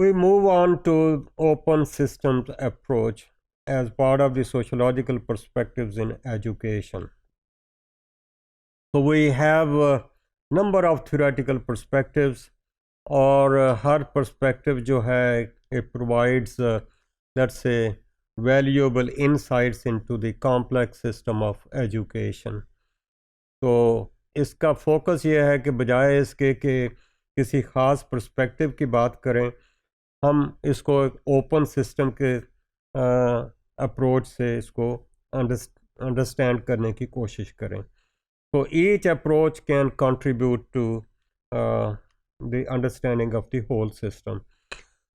We move on to open systems approach as part of the sociological perspectives in education. So we have a number of theoretical perspectives और हर perspective जो है it provides let's say valuable insights into the complex system of education. तो इसका focus ये है कि बजाय इसके कि किसी ख़ास पर्सपेक्टिव की बात करें, हम इसको एक ओपन सिस्टम के अप्रोच से इसको अंडरस्टैंड करने की कोशिश करें. So each approach can contribute to the understanding of the whole system.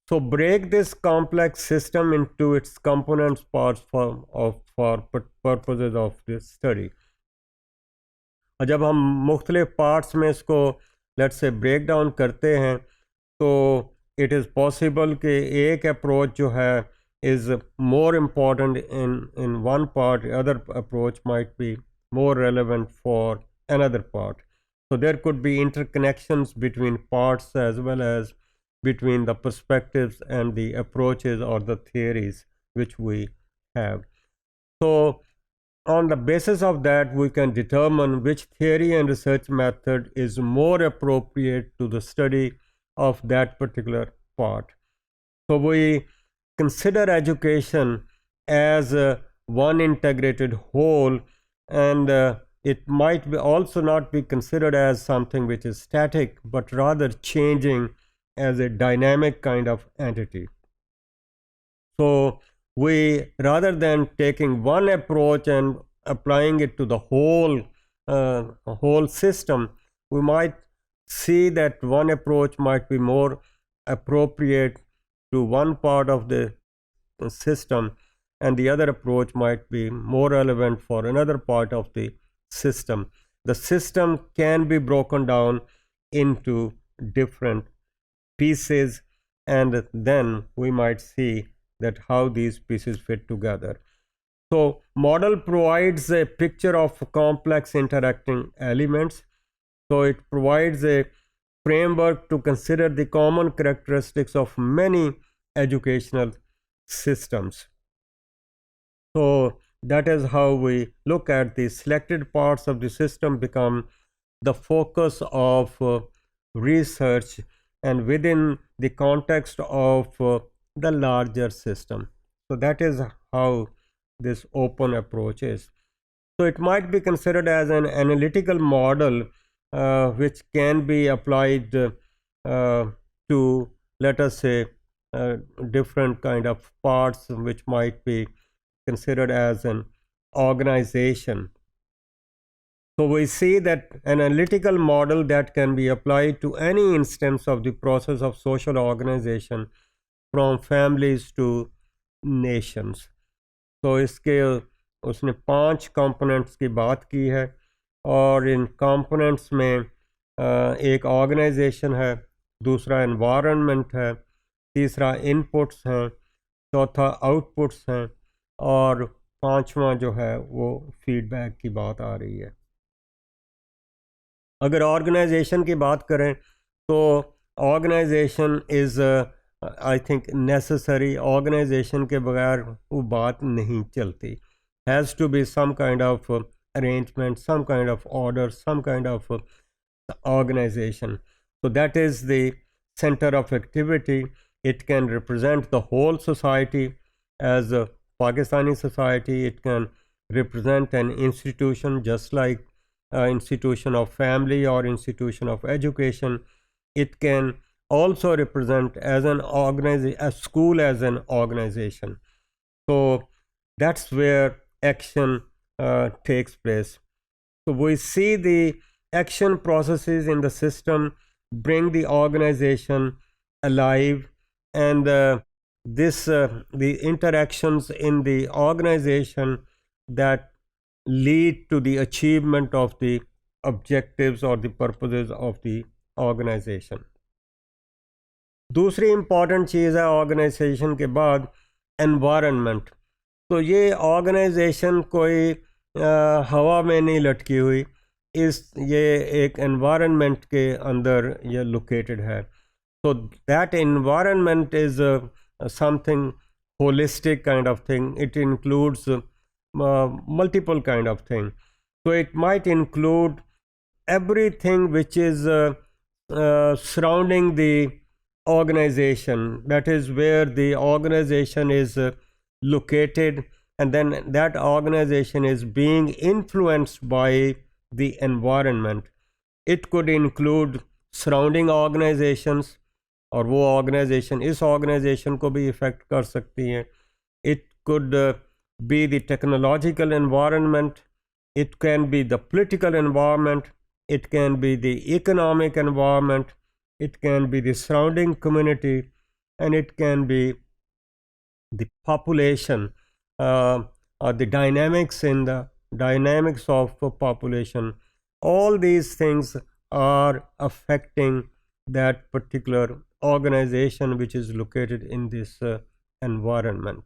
So break this complex system into its components parts for purposes of this study. जब हम मुख्तलिफ पार्ट्स में इसको लेट्स से ब्रेक डाउन करते हैं तो it is possible कि एक अप्रोच जो है is more important in one part, the other approach might be more relevant for another part. So there could be interconnections between parts as well as between the perspectives and the approaches or the theories which we have. So on the basis of that, we can determine which theory and research method is more appropriate to the study of that particular part. So we consider education as one integrated whole, and it might be also not be considered as something which is static, but rather changing as a dynamic kind of entity. So we, rather than taking one approach and applying it to the whole system, we might see that one approach might be more appropriate to one part of the system, and the other approach might be more relevant for another part of the system. The system can be broken down into different pieces, and then we might see that how these pieces fit together. So model provides a picture of complex interacting elements. So it provides a framework to consider the common characteristics of many educational systems. So that is how we look at the selected parts of the system become the focus of research and within the context of the larger system. So that is how this open approach is. So it might be considered as an analytical model which can be applied to, let us say, different kind of parts which might be considered as an organization. So we see that an analytical model that can be applied to any instance of the process of social organization from families to nations. तो इसके उसने 5 components की बात की है और इन components में एक ऑर्गेनाइजेशन है, दूसरा एनवायरनमेंट है, तीसरा इनपुट्स हैं, चौथा आउटपुट्स हैं और पांचवा जो है वो फीडबैक की बात आ रही है. अगर ऑर्गेनाइजेशन की बात करें तो organisation is I think necessary. Organisation के बगैर वो बात नहीं चलती. Has to be some kind of arrangement, some kind of order, some kind of organization. So that is the center of activity. It can represent the whole society as a Pakistani society. It can represent an institution just like institution of family or institution of education. It can also represent as an a school as an organization. So that's where action takes place. So we see the action processes in the system bring the organization alive, and the interactions in the organization that lead to the achievement of the objectives or the purposes of the organization. दूसरी important चीज़ है organisation के बाद environment. तो ये organisation कोई हवा में नहीं लटकी हुई, ये एक एनवायरनमेंट के अंदर ये लोकेटेड है. So that environment is something holistic kind of thing. It includes multiple kind of thing. So it might include everything which is surrounding the organization, that is where the organization is located, and then that organization is being influenced by the environment. It could include surrounding organizations, और वो organisation इस organisation को भी effect कर सकती हैं. It could be the technological environment, it can be the political environment, it can be the economic environment, it can be the surrounding community, and it can be the population, or the dynamics in the dynamics of population. All these things are affecting that particular organization which is located in this environment.